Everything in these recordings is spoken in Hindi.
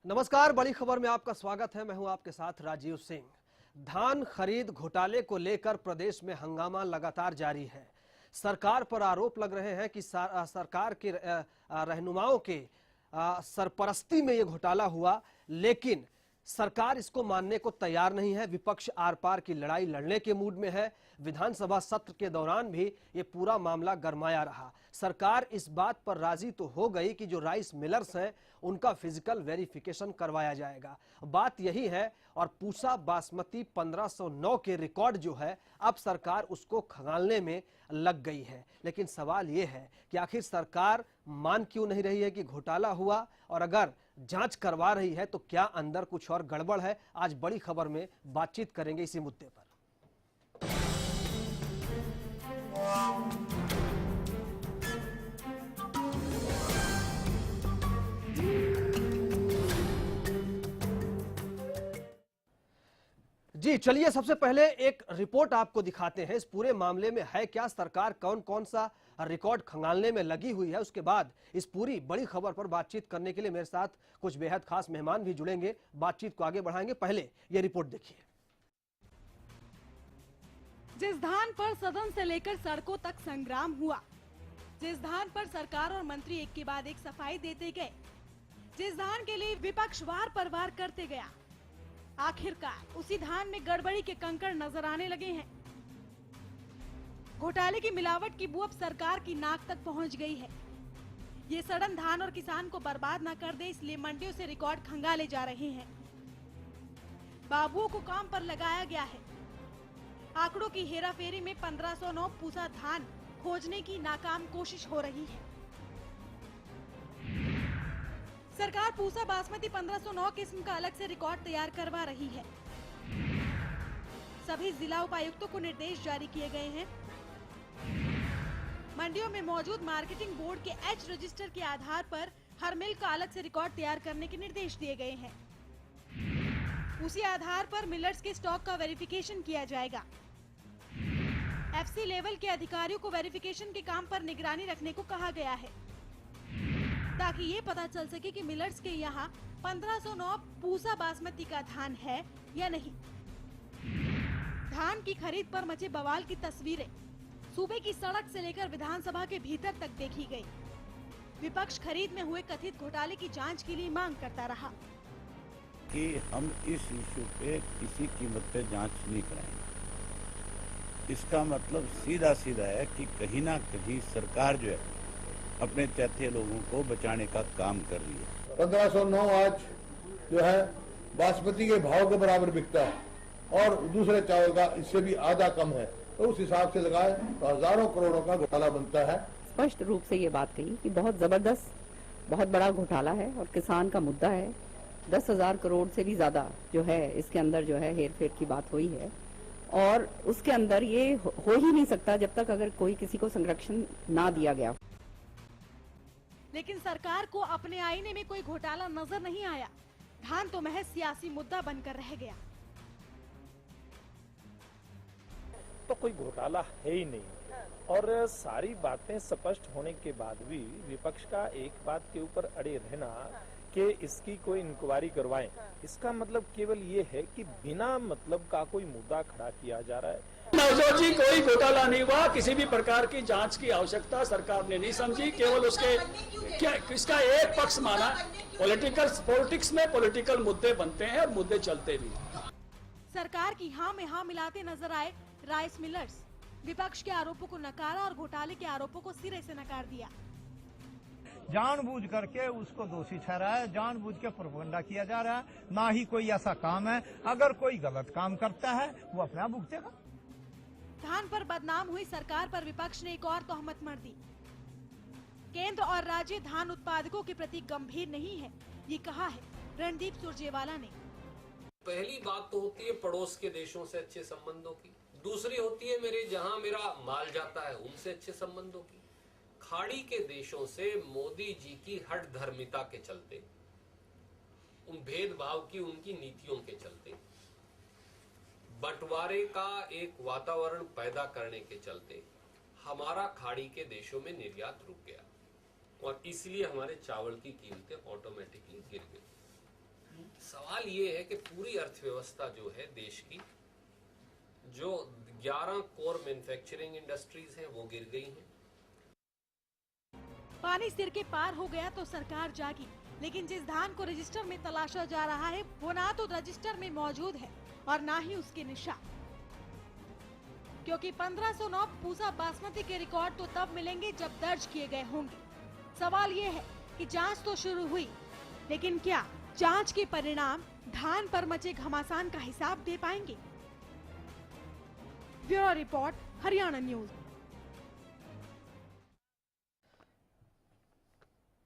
नमस्कार, बड़ी खबर में आपका स्वागत है। मैं हूं आपके साथ राजीव सिंह। धान खरीद घोटाले को लेकर प्रदेश में हंगामा लगातार जारी है। सरकार पर आरोप लग रहे हैं कि सरकार के रहनुमाओं के सरपरस्ती में ये घोटाला हुआ, लेकिन सरकार इसको मानने को तैयार नहीं है। विपक्ष आर पार की लड़ाई लड़ने के मूड में है। विधानसभा सत्र के दौरान भी ये पूरा मामला गरमाया रहा। सरकार इस बात पर राजी तो हो गई कि जो राइस मिलर्स हैं उनका फिजिकल वेरिफिकेशन करवाया जाएगा। बात यही है, और पूसा बासमती 1509 के रिकॉर्ड जो है अब सरकार उसको खंगालने में लग गई है। लेकिन सवाल ये है कि आखिर सरकार मान क्यों नहीं रही है कि घोटाला हुआ, और अगर जांच करवा रही है तो क्या अंदर कुछ और गड़बड़ है। आज बड़ी खबर में बातचीत करेंगे इसी मुद्दे पर। जी चलिए, सबसे पहले एक रिपोर्ट आपको दिखाते हैं। इस पूरे मामले में है क्या, सरकार कौन कौन सा रिकॉर्ड खंगालने में लगी हुई है। उसके बाद इस पूरी बड़ी खबर पर बातचीत करने के लिए मेरे साथ कुछ बेहद खास मेहमान भी जुड़ेंगे। बातचीत को आगे बढ़ाएंगे। पहले ये रिपोर्ट देखिए। जिस धान पर सदन से लेकर सड़कों तक संग्राम हुआ, जिस धान पर सरकार और मंत्री एक के बाद एक सफाई देते गए, जिस धान के लिए विपक्ष वार पर वार करते गया, आखिरकार उसी धान में गड़बड़ी के कंकड़ नजर आने लगे हैं। घोटाले की मिलावट की बू अब सरकार की नाक तक पहुंच गई है। ये सड़न धान और किसान को बर्बाद न कर दे, इसलिए मंडियों से रिकॉर्ड खंगाले जा रहे हैं। बाबुओं को काम पर लगाया गया है। आंकड़ों की हेराफेरी में 1509 पूसा धान खोजने की नाकाम कोशिश हो रही है। सरकार पूसा बासमती 1509 किस्म का अलग से रिकॉर्ड तैयार करवा रही है। सभी जिला उपायुक्तों को निर्देश जारी किए गए हैं। मंडियों में मौजूद मार्केटिंग बोर्ड के एच रजिस्टर के आधार पर हर मिल का अलग से रिकॉर्ड तैयार करने के निर्देश दिए गए हैं। उसी आधार पर मिलर्स के स्टॉक का वेरिफिकेशन किया जाएगा। एफसी लेवल के अधिकारियों को वेरिफिकेशन के काम पर निगरानी रखने को कहा गया है, ताकि ये पता चल सके कि मिलर्स के यहाँ 1509 पूसा बासमती का धान है या नहीं। धान की खरीद पर मचे बवाल की तस्वीरें सूबे की सड़क से लेकर विधानसभा के भीतर तक देखी गई। विपक्ष खरीद में हुए कथित घोटाले की जांच के लिए मांग करता रहा कि हम इस इश्यू पे किसी कीमत पे जांच नहीं कराएंगे। इसका मतलब सीधा सीधा है कि कहीं ना कहीं सरकार जो है अपने चौथे लोगों को बचाने का काम कर रही है। 1509 आज जो है बासमती के भाव के बराबर बिकता है और दूसरे चावल का इससे भी आधा कम है, तो उस हिसाब से लगाए तो हजारों करोड़ों का घोटाला बनता है। स्पष्ट रूप से ये बात कही कि बहुत जबरदस्त, बहुत बड़ा घोटाला है और किसान का मुद्दा है। 10,000 करोड़ से भी ज्यादा जो है इसके अंदर जो है हेर फेर की बात हुई है, और उसके अंदर ये हो ही नहीं सकता जब तक अगर कोई किसी को संरक्षण ना दिया गया। लेकिन सरकार को अपने आईने में कोई घोटाला नजर नहीं आया। धान तो महज सियासी मुद्दा बनकर रह गया। तो कोई घोटाला है ही नहीं, और सारी बातें स्पष्ट होने के बाद भी विपक्ष का एक बात के ऊपर अड़े रहना कि इसकी कोई इंक्वायरी करवाएं, इसका मतलब केवल ये है कि बिना मतलब का कोई मुद्दा खड़ा किया जा रहा है। नवजोत जी, कोई घोटाला नहीं हुआ। किसी भी प्रकार की जांच की आवश्यकता सरकार ने नहीं समझी। केवल उसके क्या इसका एक पक्ष माना। पॉलिटिक्स में पॉलिटिकल मुद्दे बनते हैं और मुद्दे चलते भी। सरकार की हाँ में हाँ मिलाते नजर आए राइस मिलर्स। विपक्ष के आरोपों को नकारा और घोटाले के आरोपों को सिरे से नकार दिया। जानबूझ करके उसको दोषी ठहराया, जानबूझ के प्रोपगंडा किया जा रहा है। ना ही कोई ऐसा काम है। अगर कोई गलत काम करता है वो अपने आप भुगतेगा। धान पर बदनाम हुई सरकार पर विपक्ष ने एक और तोहमत मढ़ दी। केंद्र और राज्य धान उत्पादकों के प्रति गंभीर नहीं है, ये कहा है रणदीप सुरजेवाला ने। पहली बात तो होती है पड़ोस के देशों से अच्छे संबंधों की, दूसरी होती है मेरे जहां मेरा माल जाता है उनसे अच्छे संबंधों की। खाड़ी के देशों से मोदी जी की हठ धर्मिता के चलते, उन भेदभाव की उनकी नीतियों के चलते बंटवारे का एक वातावरण पैदा करने के चलते हमारा खाड़ी के देशों में निर्यात रुक गया और इसलिए हमारे चावल की कीमतें ऑटोमेटिकली गिर गई। सवाल ये है कि पूरी अर्थव्यवस्था जो है देश की, जो 11 कोर मैन्युफैक्चरिंग इंडस्ट्रीज हैं वो गिर गई हैं। पानी सिर के पार हो गया तो सरकार जागी, लेकिन जिस धान को रजिस्टर में तलाशा जा रहा है वो ना तो रजिस्टर में मौजूद है और ना ही उसके निशान, क्योंकि 1509 पूसा बासमती के रिकॉर्ड तो तब मिलेंगे जब दर्ज किए गए होंगे। सवाल ये है कि जांच तो शुरू हुई, लेकिन क्या जांच के परिणाम धान पर मचे घमासान का हिसाब दे पाएंगे? Bureau report, Haryana news.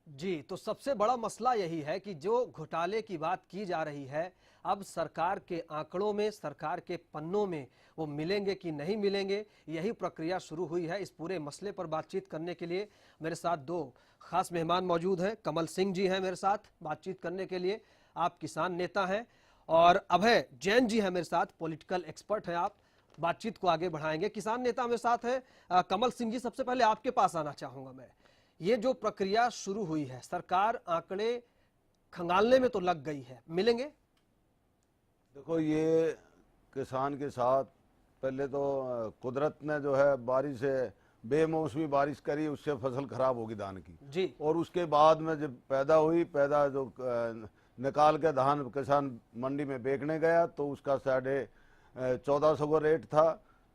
जी, तो सबसे बड़ा मसला यही है कि जो घोटाले की बात की जा रही है, अब सरकार के आंकड़ों में, सरकार के पन्नों में वो मिलेंगे कि नहीं मिलेंगे, यही प्रक्रिया शुरू हुई है। इस पूरे मसले पर बातचीत करने के लिए मेरे साथ दो खास मेहमान मौजूद हैं। कमल सिंह जी हैं मेरे साथ बातचीत करने के लिए, आप किसान नेता हैं, और अभय जैन जी हैं मेरे साथ, पॉलिटिकल एक्सपर्ट हैं। आप बातचीत को आगे बढ़ाएंगे। किसान नेता मेरे साथ हैं कमल सिंह जी। सबसे पहले आपके पास आना चाहूंगा मैं, ये जो प्रक्रिया शुरू हुई है, सरकार आंकड़े खंगालने में तो लग गई है, मिलेंगे? देखो, ये किसान के साथ पहले तो कुदरत ने जो है बारिश से बेमौसमी बारिश करी, उससे फसल खराब होगी धान की जी। और उसके बाद में जब पैदा जो निकाल के धान किसान मंडी में बेचने गया तो उसका 1450 का रेट था,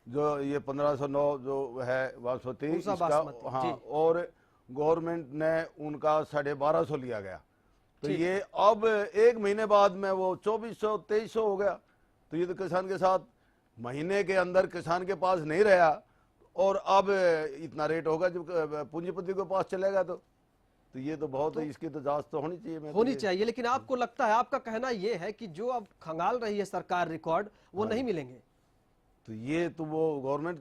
जो ये 1509 जो है बासमती इसका, हाँ, और गवर्नमेंट ने उनका 1250 लिया गया। तो ये अब एक महीने बाद में वो 2400-2300 हो गया। तो ये तो किसान के साथ महीने के अंदर किसान के पास नहीं रहा और अब इतना रेट होगा जब पूंजीपति के पास चलेगा। तो ये तो बहुत इसकी तो जांच तो होनी चाहिए, होनी चाहिए। लेकिन आपको लगता है, आपका कहना ये है कि जो अब खंगाल रही है सरकार रिकॉर्ड, वो नहीं मिलेंगे? तो ये तो वो गवर्नमेंट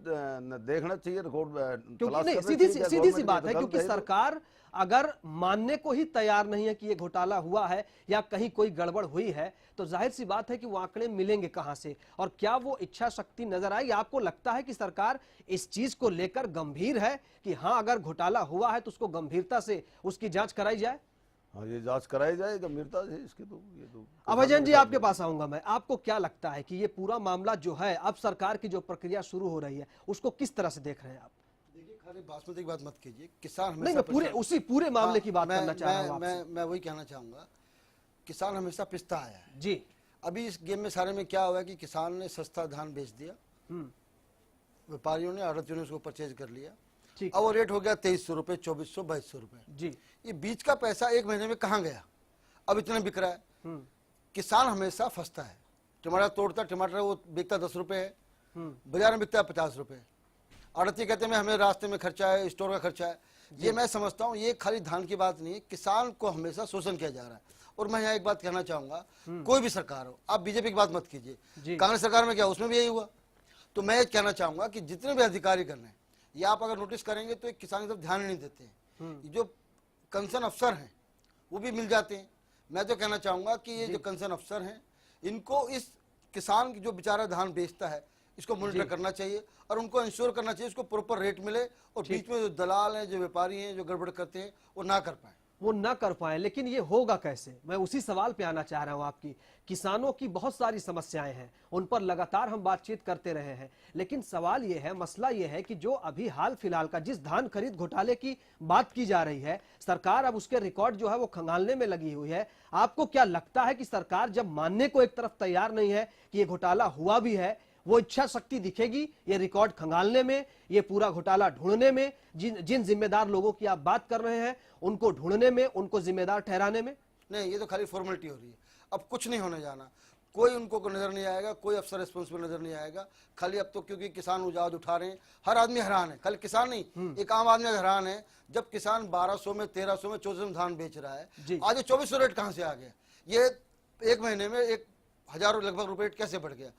देखना चाहिए रिकॉर्ड, क्योंकि नहीं, सीधी सी बात है, क्योंकि सरकार अगर मानने को ही तैयार नहीं है कि ये घोटाला हुआ है या कहीं कोई गड़बड़ हुई है, तो जाहिर सी बात है कि वो आंकड़े मिलेंगे कहां से, और क्या वो इच्छा शक्ति नजर आई? आपको लगता है कि सरकार इस चीज को लेकर गंभीर है कि हाँ, अगर घोटाला हुआ है तो उसको गंभीरता से उसकी जांच कराई जाए? हाँ, ये जांच कराई जाए गंभीरता से इसकी। तो ये तो अभय जैन जी, आपके पास आऊंगा मैं। आपको क्या लगता है कि ये पूरा मामला जो है, अब सरकार की जो प्रक्रिया शुरू हो रही है, उसको किस तरह से देख रहे हैं आप? देखिए, खाली बासमती की बात मत कीजिए, किसान नहीं, मैं पूरे मामले की बात करना चाह रहा हूं। मैं वही कहना चाहूंगा, किसान हमेशा पिसता आया है जी। अभी इस गेम में सारे में क्या हुआ है कि किसान ने सस्ता धान बेच दिया, व्यापारियों ने, आड़तियों ने उसको परचेज कर लिया। अब वो रेट हो गया 2300 रुपए, 2400, 2200 रुपए जी। ये बीच का पैसा एक महीने में कहाँ गया? अब इतना बिक रहा है। किसान हमेशा फंसता है, टमाटर तोड़ता, टमाटर वो बिकता 10 रुपए है, बाजार में बिकता है 50 रुपए। आड़ती कहते हैं हमें रास्ते में खर्चा है, स्टोर का खर्चा है। ये मैं समझता हूँ ये खाली धान की बात नहीं है, किसान को हमेशा शोषण किया जा रहा है। और मैं यहाँ एक बात कहना चाहूंगा, कोई भी सरकार हो, आप बीजेपी की बात मत कीजिए, कांग्रेस सरकार में क्या उसमें भी यही हुआ। तो मैं ये कहना चाहूंगा कि जितने भी अधिकारी करने, ये आप अगर नोटिस करेंगे तो एक किसान की तरफ ध्यान ही नहीं देते हैं। जो कंसर्न अफसर हैं वो भी मिल जाते हैं। मैं तो कहना चाहूंगा कि ये जो कंसर्न अफसर हैं, इनको इस किसान जो बेचारा धान बेचता है इसको मॉनिटर करना चाहिए और उनको इंश्योर करना चाहिए उसको प्रॉपर रेट मिले, और बीच में जो दलाल हैं, जो व्यापारी हैं, जो गड़बड़ करते हैं, वो ना कर पाए। वो ना कर पाए। लेकिन ये होगा कैसे? मैं उसी सवाल पे आना चाह रहा हूं। आपकी किसानों की बहुत सारी समस्याएं हैं, उन पर लगातार हम बातचीत करते रहे हैं, लेकिन सवाल ये है, मसला ये है कि जो अभी हाल फिलहाल का जिस धान खरीद घोटाले की बात की जा रही है, सरकार अब उसके रिकॉर्ड जो है वो खंगालने में लगी हुई है। आपको क्या लगता है कि सरकार जब मानने को एक तरफ तैयार नहीं है कि ये घोटाला हुआ भी है, वो इच्छा शक्ति दिखेगी ये रिकॉर्ड खंगालने में, ये पूरा घोटाला ढूंढने में, जिन जिम्मेदार लोगों की आप बात कर रहे हैं उनको ढूंढने में, उनको जिम्मेदार ठहराने में? नहीं, ये तो खाली फॉर्मेलिटी हो रही है, अब कुछ नहीं होने जाना। कोई उनको नजर नहीं आएगा, कोई अफसर रिस्पॉन्सिबल नजर नहीं आएगा। खाली अब तो क्योंकि किसान उजाद उठा रहे हैं, हर आदमी हैरान है, खाली किसान नहीं, एक आम आदमी हैरान है। जब किसान 1200 में, 1300 में, 1400 में धान बेच रहा है, आज 2400 रेट कहाँ से आ गया? ये एक महीने में 1000 लगभग रुपए रेट कैसे बढ़ गया?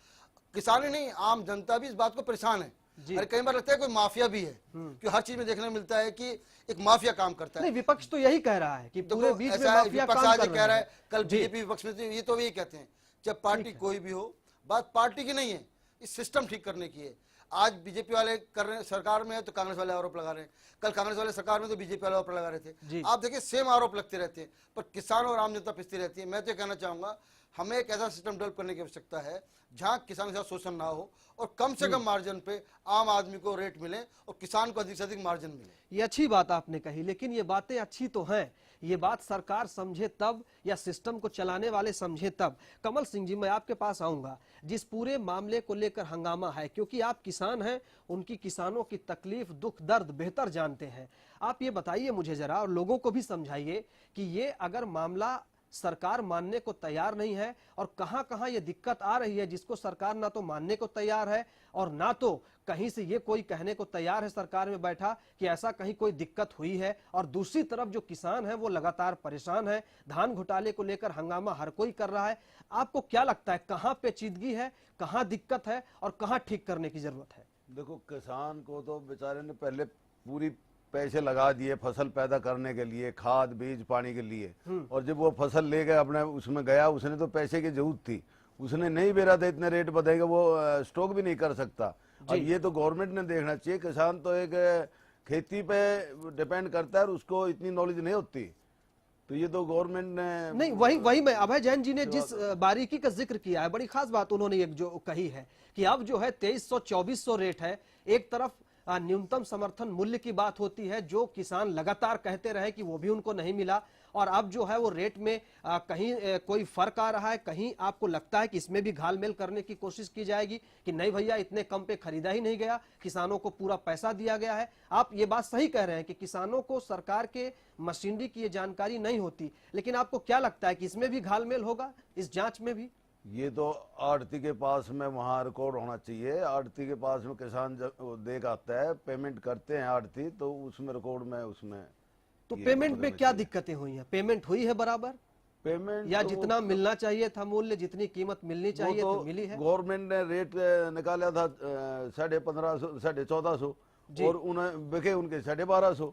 किसान ही नहीं, आम जनता भी इस बात को परेशान है। अरे कई बार लगता है कोई माफिया भी है, क्योंकि हर चीज में देखने मिलता है कि एक माफिया काम करता है। नहीं, विपक्ष तो यही कह रहा है कि पूरे बीच में माफिया काम कर रहा है। कल बीजेपी विपक्ष में ये तो यही कहते हैं, जब पार्टी कोई भी हो, बात पार्टी की नहीं है, इस सिस्टम ठीक करने की है। आज बीजेपी वाले कर रहे हैं, सरकार में है तो कांग्रेस वाले आरोप लगा रहे हैं, कल कांग्रेस वाले सरकार में तो बीजेपी वाले आरोप लगा रहे थे। आप देखिए सेम आरोप लगते रहते हैं, पर किसान और आम जनता पिसती रहती है। मैं तो कहना चाहूंगा हमें एक ऐसा सिस्टम डेवलप करने की आवश्यकता है जहां किसान के साथ शोषण ना हो और कम से कम मार्जिन पे आम आदमी को रेट मिले और किसान को अधिक से अधिक मार्जिन मिले। ये अच्छी बात आपने कही, लेकिन ये बातें अच्छी तो हैं, ये बात सरकार समझे तब या सिस्टम को चलाने वाले समझे तब। कमल सिंह जी, मैं आपके पास आऊंगा। जिस पूरे मामले को लेकर हंगामा है, क्योंकि आप किसान हैं, उनकी किसानों की तकलीफ दुख दर्द बेहतर जानते हैं। आप ये बताइए मुझे जरा और लोगों को भी समझाइए कि ये अगर मामला सरकार मानने को तैयार नहीं है और कहां-कहां ये दिक्कत आ रही है जिसको सरकार ना तो मानने को तैयार है और ना तो कहीं से ये कोई कहने को तैयार है सरकार में बैठा कि ऐसा कहीं कोई दिक्कत हुई है। और दूसरी तरफ जो किसान है वो लगातार परेशान है, धान घोटाले को लेकर हंगामा हर कोई कर रहा है। आपको क्या लगता है कहां पेचीदगी है, कहां दिक्कत है और कहां ठीक करने की जरूरत है? देखो, किसान को तो बेचारे ने पहले पूरी पैसे लगा दिए फसल पैदा करने के लिए, खाद बीज पानी के लिए, और जब वो फसल ले गए अपने उसमें गया, उसने तो पैसे की जरूरत थी, उसने नहीं बेरा था इतने रेट बताएगा, वो स्टॉक भी नहीं कर सकता। अब ये तो गवर्नमेंट ने देखना चाहिए। किसान तो एक खेती पे डिपेंड करता है और उसको इतनी नॉलेज नहीं होती, तो ये तो गवर्नमेंट ने नहीं, वही मैं अभय जैन जी ने जिस बारीकी का जिक्र किया है, बड़ी खास बात उन्होंने एक जो कही है कि अब जो है 2300-2400 रेट है। एक तरफ न्यूनतम समर्थन मूल्य की बात होती है जो किसान लगातार कहते रहे कि वो भी उनको नहीं मिला, और अब जो है वो रेट में कहीं कोई फर्क आ रहा है, कहीं आपको लगता है कि इसमें भी घालमेल करने की कोशिश की जाएगी कि नहीं भैया इतने कम पे खरीदा ही नहीं गया, किसानों को पूरा पैसा दिया गया है। आप ये बात सही कह रहे हैं कि किसानों को सरकार के मशीनरी की ये जानकारी नहीं होती, लेकिन आपको क्या लगता है कि इसमें भी घालमेल होगा, इस जांच में भी? ये तो आड़ती के पास में वहाँ रिकॉर्ड होना चाहिए। आड़ती के पास में किसान जब देख आता है, पेमेंट करते हैं आड़ती, तो उसमें रिकॉर्ड में उसमें तो पेमेंट में क्या दिक्कतें हुई हैं? पेमेंट हुई है बराबर? पेमेंट या तो जितना मिलना चाहिए था मूल्य, जितनी कीमत मिलनी चाहिए तो तो मिली है? गवर्नमेंट ने रेट निकाला था 1550 1450, और उन्हें बिके उनके 1250।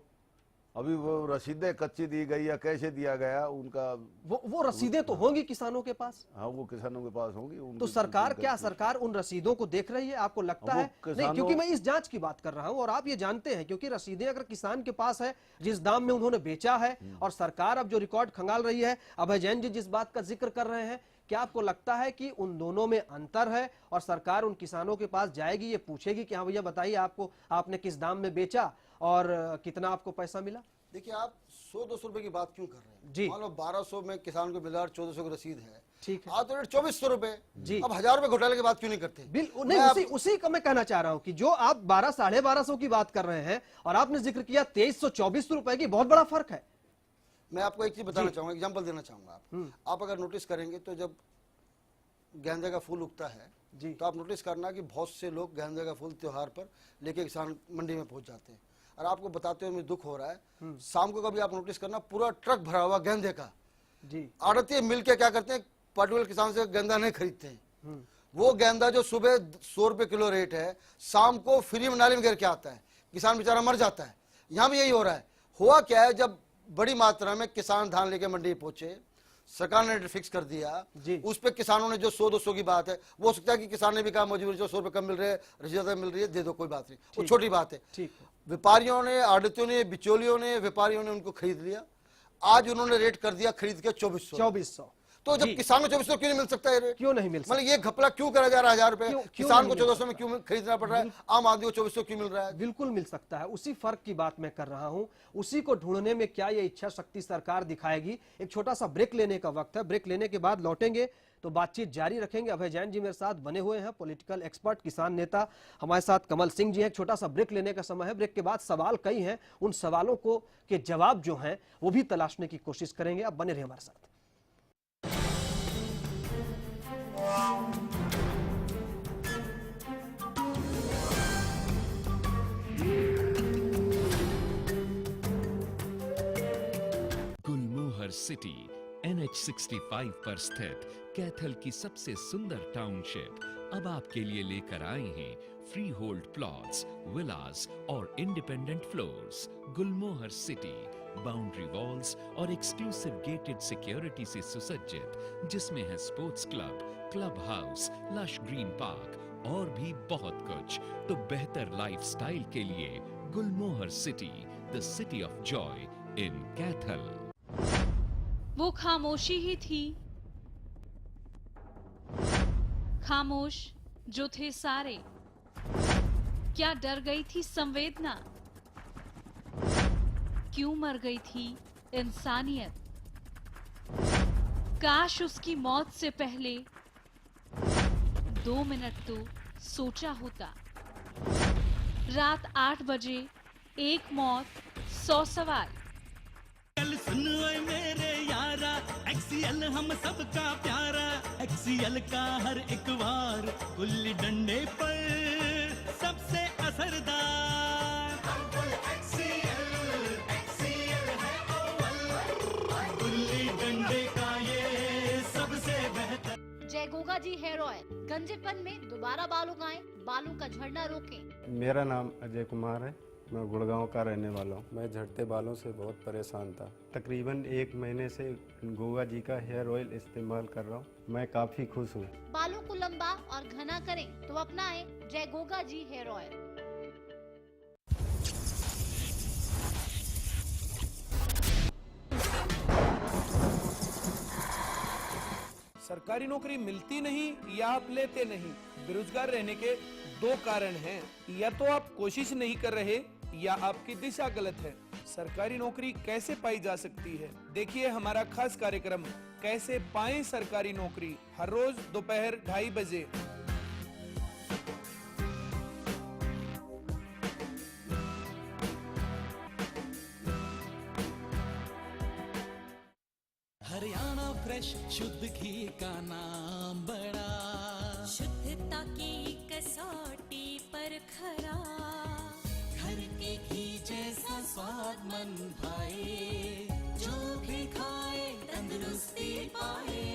अभी वो रसीदें कच्ची दी गई या कैसे दिया गया उनका, वो रसीदें तो होंगी किसानों के पास। हाँ, वो किसानों के पास होंगी। तो सरकार क्या सरकार उन रसीदों को देख रही है? आपको लगता है? नहीं, क्योंकि मैं इस जांच की बात कर रहा हूं और आप ये जानते हैं, क्योंकि रसीदें अगर किसान के पास है जिस दाम में उन्होंने बेचा है, और सरकार अब जो रिकॉर्ड खंगाल रही है, अभय जैन जी जिस बात का जिक्र कर रहे हैं, क्या आपको लगता है कि उन दोनों में अंतर है और सरकार उन किसानों के पास जाएगी, ये पूछेगी कि हाँ भैया बताइए आपने किस दाम में बेचा और कितना आपको पैसा मिला? देखिए, आप 100-200 रुपए की बात क्यों कर रहे हैं? जी, मान लो 1200 में किसान को मिला, 1400 की रसीद है, ठीक है, आज तो रेट 2400 रुपए। जी, अब 1000 रुपए घोटाले की बात क्यों नहीं करते? नहीं, उसी का मैं कहना चाह रहा हूं कि जो आप 1200-1250 की बात कर रहे हैं और आपने जिक्र किया 2300-2400 रुपए की, बहुत बड़ा फर्क है। मैं आपको एक चीज बताना चाहूंगा, एग्जाम्पल देना चाहूंगा। आप अगर नोटिस करेंगे तो जब गेंदे का फूल उगता है जी, तो आप नोटिस करना कि बहुत से लोग गेंदे का फूल त्योहार पर लेके किसान मंडी में पहुंच जाते हैं। और आपको बताते हुए मुझे दुख हो रहा है, शाम को कभी आप नोटिस करना पूरा ट्रक भरा हुआ गेंदे का जी, आड़ती मिल के क्या करते हैं, पर्टिकुलर किसान से गेंदा नहीं खरीदते हैं। वो गेंदा जो सुबह 100 रुपए किलो रेट है, शाम को फ्री में नाली में गिर के आता है, किसान बेचारा मर जाता है। यहाँ भी यही हो रहा है। हुआ क्या है, जब बड़ी मात्रा में किसान धान लेके मंडी पहुंचे, सरकार ने रेट फिक्स कर दिया, उस पे किसानों ने जो 100-200 की बात है, वो हो सकता है कि किसान ने भी कहा मजबूरी जो 100 रुपए कम मिल रहे हैं, ज्यादा मिल रही है, दे दो, कोई बात नहीं, वो छोटी बात है। व्यापारियों ने, आड़तियों ने, बिचौलियों ने, व्यापारियों ने उनको खरीद लिया। आज उन्होंने रेट कर दिया खरीद के 2400। तो जब किसान को 2400 क्यों नहीं मिल सकता है रेट? क्यों नहीं मिल सकता? मतलब ये घपला क्यों करा जा रहा है? 1000 रुपए किसान को 1400 में क्यों खरीदना पड़ रहा है, आम आदमी को 2400 क्यों मिल रहा है? बिल्कुल मिल सकता है, उसी फर्क की बात मैं कर रहा हूं। उसी को ढूंढने में क्या ये इच्छा शक्ति सरकार दिखाएगी? एक छोटा सा ब्रेक लेने का वक्त है, ब्रेक लेने के बाद लौटेंगे तो बातचीत जारी रखेंगे। अभय जैन जी मेरे साथ बने हुए हैं, पॉलिटिकल एक्सपर्ट, किसान नेता। हमारे साथ कमल सिंह जी हैं। छोटा सा ब्रेक लेने का समय है, ब्रेक के बाद सवाल कई हैं, उन सवालों को के जवाब जो हैं वो भी तलाशने की कोशिश करेंगे। आप बने रहिए हमारे साथ। गुलमोहर सिटी NH65 पर स्थित कैथल की सबसे सुंदर टाउनशिप अब आपके लिए लेकर आए हैं फ्री होल्ड प्लॉट्स, विलास और independent floors. Gulmohar city boundary walls और एक्सक्लूसिव गेटेड सिक्योरिटी से सुसज्जित, जिसमें है sports club, club house, lush green park, और भी बहुत कुछ। तो बेहतर लाइफस्टाइल के लिए Gulmohar city, the city of joy in Kaithal. वो खामोशी ही थी, खामोश जो थे सारे। क्या डर गई थी संवेदना? क्यों मर गई थी इंसानियत? काश उसकी मौत से पहले 2 मिनट तो सोचा होता। रात 8 बजे 1 मौत 100 सवाल। कल सुन ओए मेरे यारा, एक्सीएल हम सबका प्यारा। एक्सीएल का हर एक वार गुल्ली डंडे पर सबसे असरदार। एक्सीएल है अव्वल, गुल्ली डंडे का ये सबसे बेहतर। जय गोगा जी हेयर ऑयल गंजेपन में दोबारा बाल उगाएं, बालों का झड़ना रोकें। मेरा नाम अजय कुमार है, मैं गुड़गांव का रहने वाला हूँ। मैं झड़ते बालों से बहुत परेशान था। तकरीबन 1 महीने से गोगा जी का हेयर ऑयल इस्तेमाल कर रहा हूँ। मैं काफ़ी खुश हूँ। बालों को लंबा और घना करें तो अपनाएं जय गोगा जी हेयर ऑयल। सरकारी नौकरी मिलती नहीं या आप लेते नहीं, बेरोजगार रहने के 2 कारण हैं। या तो आप कोशिश नहीं कर रहे या आपकी दिशा गलत है। सरकारी नौकरी कैसे पाई जा सकती है, देखिए हमारा खास कार्यक्रम कैसे पाएं सरकारी नौकरी, हर रोज दोपहर 2:30 बजे। हरियाणा फ्रेश शुद्ध घी का नाम बड़ा, शुद्धता की कसौटी पर खरा। घर के घी जैसा स्वाद मन भाए, जो भी खाए तंदुरुस्ती पाए।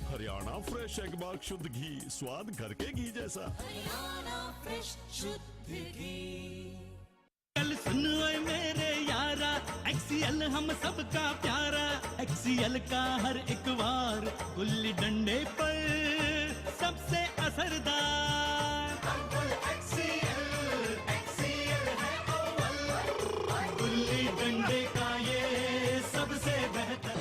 हरियाणा फ्रेश एगबाग शुद्ध घी, स्वाद घर के घी जैसा। हरियाणा फ्रेश शुद्ध घी। कल सुन ओए मेरे यारा, एक्सीएल हम सबका प्यारा। एक्सीएल का हर एक वार गुल्ली डंडे पर सबसे असरदार। एक्सीएल है अव्वल, गुल्ली डंडे का ये सबसे बेहतर।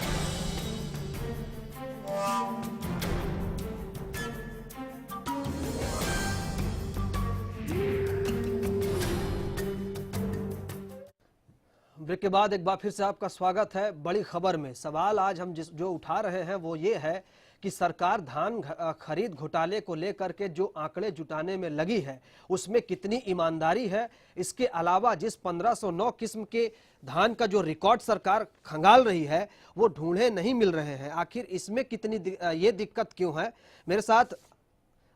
ब्रेक के बाद एक बार फिर से आपका स्वागत है। बड़ी खबर में सवाल आज हम जो उठा रहे हैं वो ये है कि सरकार धान खरीद घोटाले को लेकर के जो आंकड़े जुटाने में लगी है उसमें कितनी ईमानदारी है। इसके अलावा जिस 1509 किस्म के धान का जो रिकॉर्ड सरकार खंगाल रही है वो ढूंढे नहीं मिल रहे हैं, आखिर इसमें कितनी ये दिक्कत क्यों है। मेरे साथ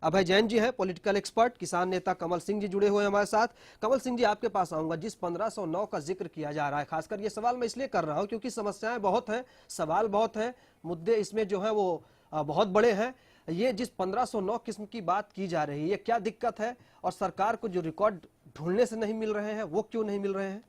अभय जैन जी हैं, पॉलिटिकल एक्सपर्ट, किसान नेता कमल सिंह जी जुड़े हुए हैं हमारे साथ। कमल सिंह जी, आपके पास आऊंगा। जिस 1509 का जिक्र किया जा रहा है, खासकर ये सवाल मैं इसलिए कर रहा हूं क्योंकि समस्याएं बहुत हैं, सवाल बहुत हैं, मुद्दे इसमें जो है वो बहुत बड़े हैं। ये जिस 1509 किस्म की बात की जा रही है, क्या दिक्कत है और सरकार को जो रिकॉर्ड ढूंढने से नहीं मिल रहे हैं वो क्यों नहीं मिल रहे हैं?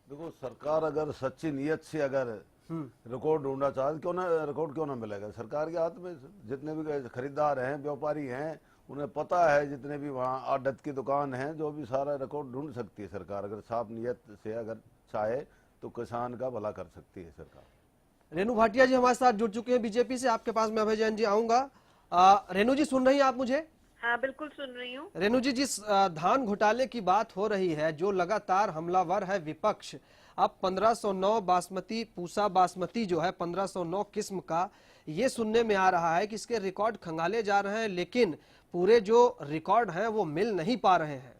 देखो, सरकार अगर सच्ची नीयत से अगर रिकॉर्ड ढूंढना चाहे, क्यों ना रिकॉर्ड क्यों ना मिलेगा। सरकार के हाथ में जितने भी खरीदार हैं, व्यापारी हैं, उन्हें पता है, जितने भी वहाँ आड़त की दुकान है, जो भी सारा रिकॉर्ड ढूंढ सकती है सरकार। अगर साफ नीयत से अगर चाहे तो किसान का भला कर सकती है सरकार। रेणु भाटिया जी हमारे साथ जुड़ चुके हैं बीजेपी से। आपके पास मैं अभय जैन जी आऊंगा। रेणु जी, सुन रही हैं आप मुझे? हाँ, बिल्कुल सुन रही हूँ। रेणु जी, जिस धान घोटाले की बात हो रही है, जो लगातार हमलावर है विपक्ष, अब 1509 बासमती, पूसा बासमती जो है 1509 किस्म का, ये सुनने में आ रहा है कि इसके रिकॉर्ड खंगाले जा रहे हैं, लेकिन पूरे जो रिकॉर्ड हैं वो मिल नहीं पा रहे हैं।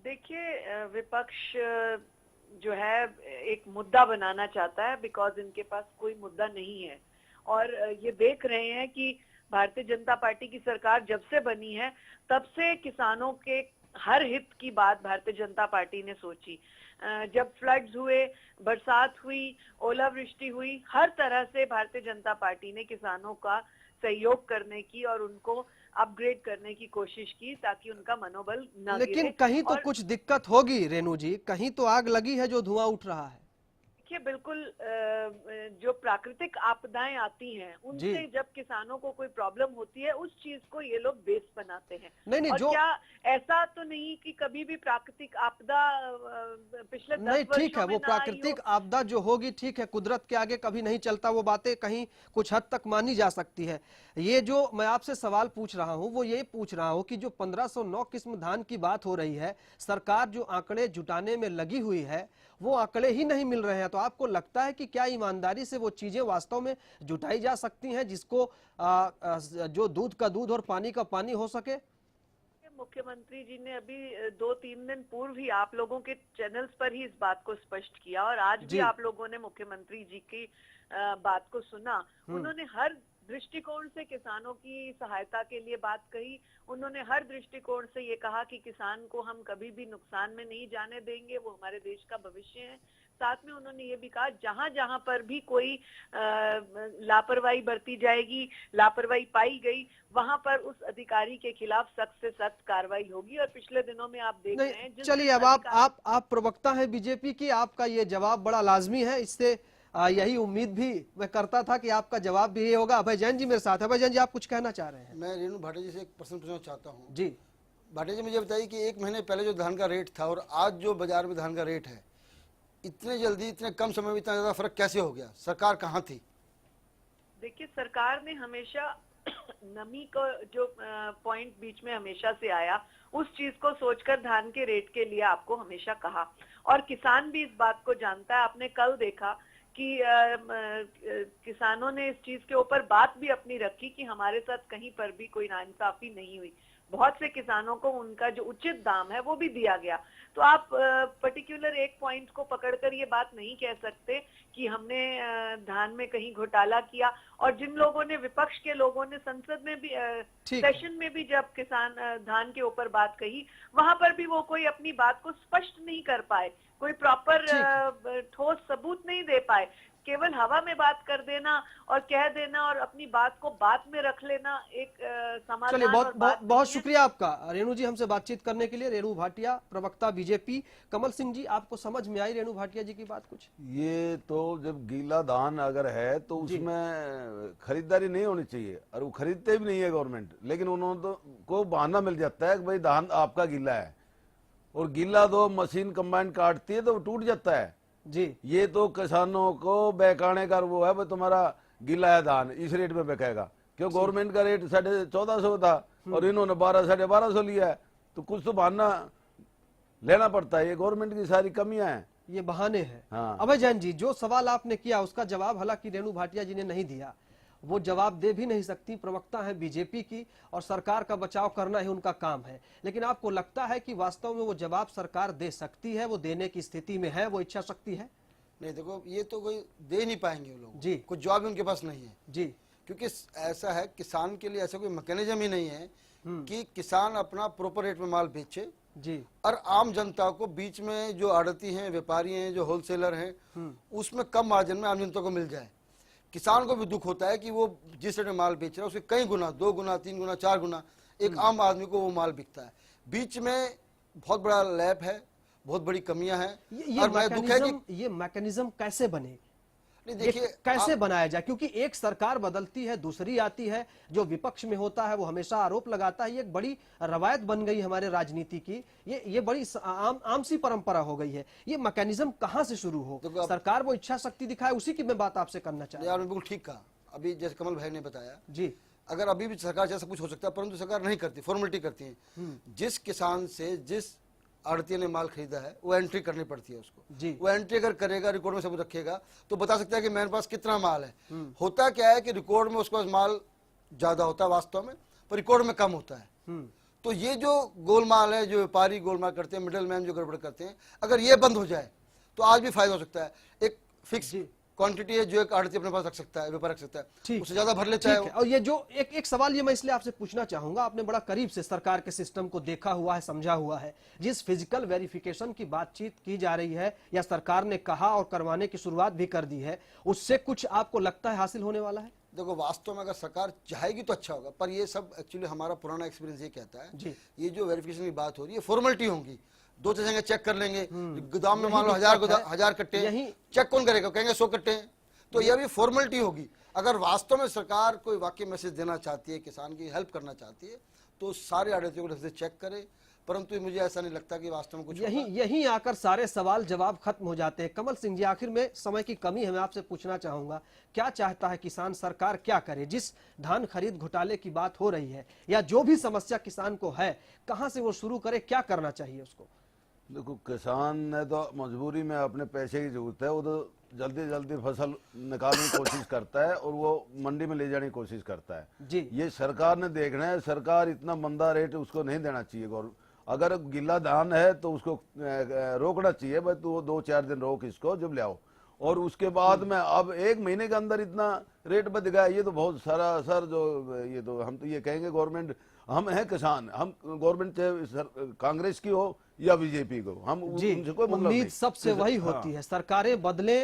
देखिए, विपक्ष जो है एक मुद्दा बनाना चाहता है, बिकॉज इनके पास कोई मुद्दा नहीं है। और ये देख रहे हैं कि भारतीय जनता पार्टी की सरकार जब से बनी है तब से किसानों के हर हित की बात भारतीय जनता पार्टी ने सोची। जब फ्लड्स हुए, बरसात हुई, ओलावृष्टि हुई, हर तरह से भारतीय जनता पार्टी ने किसानों का सहयोग करने की और उनको अपग्रेड करने की कोशिश की ताकि उनका मनोबल न गिरे। लेकिन कहीं तो कुछ दिक्कत होगी रेणु जी, कहीं तो आग लगी है जो धुआं उठ रहा है। देखिए बिल्कुल जो प्राकृतिक आपदाएं आती हैं उनसे जब किसानों को कोई प्रॉब्लम होती है उस चीज को ये लोग बेस बनाते हैं। नहीं, और जो क्या ऐसा तो नहीं कि कभी भी प्राकृतिक आपदा पिछले 10 नहीं, ठीक है, वर्षों में वो ना आई प्राकृतिक हो? आपदा जो होगी ठीक है, कुदरत के आगे कभी नहीं चलता, वो बातें कहीं कुछ हद तक मानी जा सकती है। ये जो मैं आपसे सवाल पूछ रहा हूं वो ये पूछ रहा हूं कि जो 1509 किस्म धान की बात हो रही है, सरकार जो आंकड़े जुटाने में लगी हुई है वो आंकड़े ही नहीं मिल रहे हैं, तो आपको लगता है कि क्या ईमानदारी से वो चीजें वास्तव में जुटाई जा सकती हैं जिसको जो दूध का दूध और पानी का पानी हो सके? मुख्यमंत्री जी ने अभी 2-3 दिन पूर्व ही आप लोगों के चैनल्स पर ही इस बात को स्पष्ट किया और आज भी आप लोगों ने मुख्यमंत्री जी की बात को सुना। उन्होंने हर दृष्टिकोण से किसानों की सहायता के लिए बात कही। उन्होंने हर दृष्टिकोण से ये कहा कि किसान को हम कभी भी नुकसान में नहीं जाने देंगे, वो हमारे देश का भविष्य है। साथ में उन्होंने ये भी कहा जहां जहां पर भी कोई लापरवाही बरती जाएगी, लापरवाही पाई गई, वहां पर उस अधिकारी के खिलाफ सख्त से सख्त कार्रवाई होगी। और पिछले दिनों में आप देख रहे हैं, चलिए अब आप प्रवक्ता हैं बीजेपी की, आपका ये जवाब बड़ा लाजमी है, इससे यही उम्मीद भी मैं करता था कि आपका जवाब भी ये होगा। अभय जैन जी मेरे साथ है। अभय जैन जी, आप कुछ कहना चाह रहे हैं? मैं रेणु भाटिया जी से एक प्रश्न पूछना चाहता हूँ। जी भाटिया जी, मुझे बताइए कि 1 महीने पहले जो धान का रेट था और आज जो बाजार में धान का रेट है, इतने जल्दी इतने कम समय में इतना ज्यादा फर्क कैसे हो गया? सरकार कहाँ थी? देखिए, सरकार ने हमेशा नमी को जो पॉइंट बीच में हमेशा से आया, उस चीज को सोचकर धान के रेट के लिए आपको हमेशा कहा, और किसान भी इस बात को जानता है। आपने कल देखा कि किसानों ने इस चीज के ऊपर बात भी अपनी रखी कि हमारे साथ कहीं पर भी कोई नाइंसाफी नहीं हुई। बहुत से किसानों को उनका जो उचित दाम है वो भी दिया गया। तो आप पर्टिकुलर एक पॉइंट को पकड़कर ये बात नहीं कह सकते कि हमने धान में कहीं घोटाला किया। और जिन लोगों ने, विपक्ष के लोगों ने संसद में भी सेशन में भी जब किसान धान के ऊपर बात कही, वहां पर भी वो कोई अपनी बात को स्पष्ट नहीं कर पाए, कोई प्रॉपर ठोस सबूत नहीं दे पाए। केवल हवा में बात कर देना और कह देना और अपनी बात को बात में रख लेना एक समाधान। चलिए, बहुत शुक्रिया आपका रेणु जी हमसे बातचीत करने के लिए। रेणु भाटिया, प्रवक्ता बीजेपी। कमल सिंह जी, आपको समझ में आई रेणु भाटिया जी की बात कुछ? ये तो जब गीला धान अगर है तो उसमें खरीदारी नहीं होनी चाहिए, और वो खरीदते भी नहीं है गवर्नमेंट, लेकिन उन्होंने तो को बहाना मिल जाता है कि भाई धान आपका गीला है, और गीला तो मशीन कंबाइन काटती है तो टूट जाता है जी। ये तो किसानों को बहकाने का वो है, भाई तुम्हारा गीला है धान इस रेट में बिकेगा, क्यों गवर्नमेंट का रेट 1450 था और इन्होंने 1200-1250 लिया है, तो कुछ तो बहाना लेना पड़ता है। ये गवर्नमेंट की सारी कमियां हैं, ये बहाने हैं। हाँ। अभय जैन जी, जो सवाल आपने किया उसका जवाब हालांकि रेणु भाटिया जी ने नहीं दिया, वो जवाब दे भी नहीं सकती, प्रवक्ता है बीजेपी की और सरकार का बचाव करना ही उनका काम है। लेकिन आपको लगता है कि वास्तव में वो जवाब सरकार दे सकती है, वो देने की स्थिति में है, वो इच्छा शक्ति है? नहीं, देखो ये तो कोई दे नहीं पाएंगे वो लोग जी, कुछ जवाब उनके पास नहीं है जी, क्योंकि ऐसा है, किसान के लिए ऐसा कोई मैकेनिज्म ही नहीं है कि किसान अपना प्रॉपर रेट में माल बेचे जी, और आम जनता को बीच में जो आड़ती हैं, व्यापारी हैं, जो होलसेलर हैं, उसमें कम मार्जिन में आम जनता को मिल जाए। किसान को भी दुख होता है कि वो जिस रेट में माल बेच रहा है उसके कई गुना, 2 गुना, 3 गुना, 4 गुना एक आम आदमी को वो माल बिकता है। बीच में बहुत बड़ा लैप है, बहुत बड़ी कमियां हैं। और मैं दुख है कि ये मैकेनिज्म कैसे बने, देखिए कैसे बनाया जाए, क्योंकि एक सरकार बदलती है, दूसरी आती है, जो विपक्ष में होता है वो हमेशा आरोप लगाता है। ये एक बड़ी रवायत बन गई हमारे राजनीति की, ये बड़ी आम सी परंपरा हो गई है। ये मैकेनिज्म कहां से शुरू हो, सरकार वो इच्छा शक्ति दिखाए, उसी की मैं बात आपसे करना चाहता हूं। बिल्कुल ठीक कहा, अभी जैसे कमल भाई ने बताया जी, अगर अभी भी सरकार जैसा कुछ हो सकता है, परंतु सरकार नहीं करती, फॉर्मेलिटी करती है। जिस किसान से जिस आड़ती ने माल खरीदा है वो एंट्री करनी पड़ती है उसको जी। वो एंट्री अगर करेगा, रिकॉर्ड में सब रखेगा, तो बता सकता है कि मेरे पास कितना माल है। होता क्या है कि रिकॉर्ड में उसके पास माल ज्यादा होता है वास्तव में, पर रिकॉर्ड में कम होता है। तो ये जो गोलमाल है, जो व्यापारी गोलमाल करते हैं, मिडल मैन जो गड़बड़ करते हैं, अगर ये बंद हो जाए तो आज भी फायदा हो सकता है। एक फिक्स क्वांटिटी है जो एक आड़ती अपने पास रख सकता है, व्यापार रख सकता है, उससे ज्यादा भर लेता है। और ये जो एक सवाल ये मैं इसलिए आपसे पूछना चाहूंगा, आपने बड़ा करीब से सरकार के सिस्टम को देखा हुआ है, समझा हुआ है, जिस फिजिकल वेरिफिकेशन की बातचीत की जा रही है या सरकार ने कहा और करवाने की शुरुआत भी कर दी है, उससे कुछ आपको लगता है हासिल होने वाला है? देखो, वास्तव में अगर सरकार चाहेगी तो अच्छा होगा, पर ये सब एक्चुअली हमारा पुराना एक्सपीरियंस ये कहता है, ये जो वेरिफिकेशन की बात हो रही है फॉर्मेलिटी होंगी। 2 जगह चेक कर लेंगे, गोदाम में मान लो 1000 कट्टे हैं, चेक कौन करेगा, कहेंगे 100 कट्टे हैं, तो यह भी फॉर्मेलिटी होगी। अगर वास्तव में सरकार कोई वाकई मैसेज देना चाहती है, किसान की हेल्प करना चाहती है, तो सारे आड़तियों को चेक करे, परंतु मुझे ऐसा नहीं लगता कि वास्तव में कुछ यही आकर सारे सवाल जवाब खत्म हो जाते हैं। कमल सिंह जी, आखिर में समय की कमी है, मैं आपसे पूछना चाहूंगा, क्या चाहता है किसान, सरकार क्या करे? जिस धान खरीद घोटाले की बात हो रही है या जो भी समस्या किसान को है, कहां से वो शुरू करे, क्या करना चाहिए उसको? देखो, किसान ने तो मजबूरी में अपने पैसे की जरूरत है, वो तो जल्दी जल्दी फसल निकालने की कोशिश करता है और वो मंडी में ले जाने की कोशिश करता है जी। ये सरकार ने देखना है, सरकार इतना मंदा रेट उसको नहीं देना चाहिए। अगर गिला धान है तो उसको रोकना चाहिए, भाई तो 2-4 दिन रोक इसको जब ले आओ, और उसके बाद में अब 1 महीने के अंदर इतना रेट बढ़ गया, ये तो बहुत सारा सर जो ये तो हम तो ये कहेंगे गवर्नमेंट, हम हैं किसान, हम गवर्नमेंट चाहे कांग्रेस की हो या बीजेपी को, हम उनसे कोई मतलब उम्मीद सबसे वही होती है, सरकारें बदले,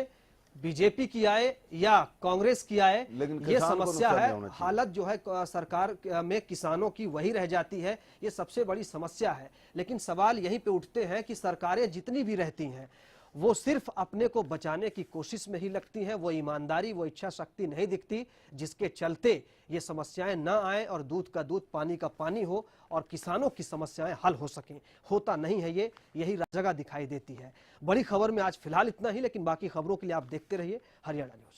बीजेपी की आए या कांग्रेस की आए, ये समस्या है। हालत जो है सरकार में किसानों की वही रह जाती है, ये सबसे बड़ी समस्या है। लेकिन सवाल यहीं पे उठते हैं कि सरकारें जितनी भी रहती हैं वो सिर्फ अपने को बचाने की कोशिश में ही लगती हैं, वो ईमानदारी, वो इच्छा शक्ति नहीं दिखती जिसके चलते ये समस्याएं ना आए और दूध का दूध पानी का पानी हो और किसानों की समस्याएं हल हो सकें। होता नहीं है ये, यही जगह दिखाई देती है। बड़ी खबर में आज फिलहाल इतना ही, लेकिन बाकी खबरों के लिए आप देखते रहिए हरियाणा न्यूज।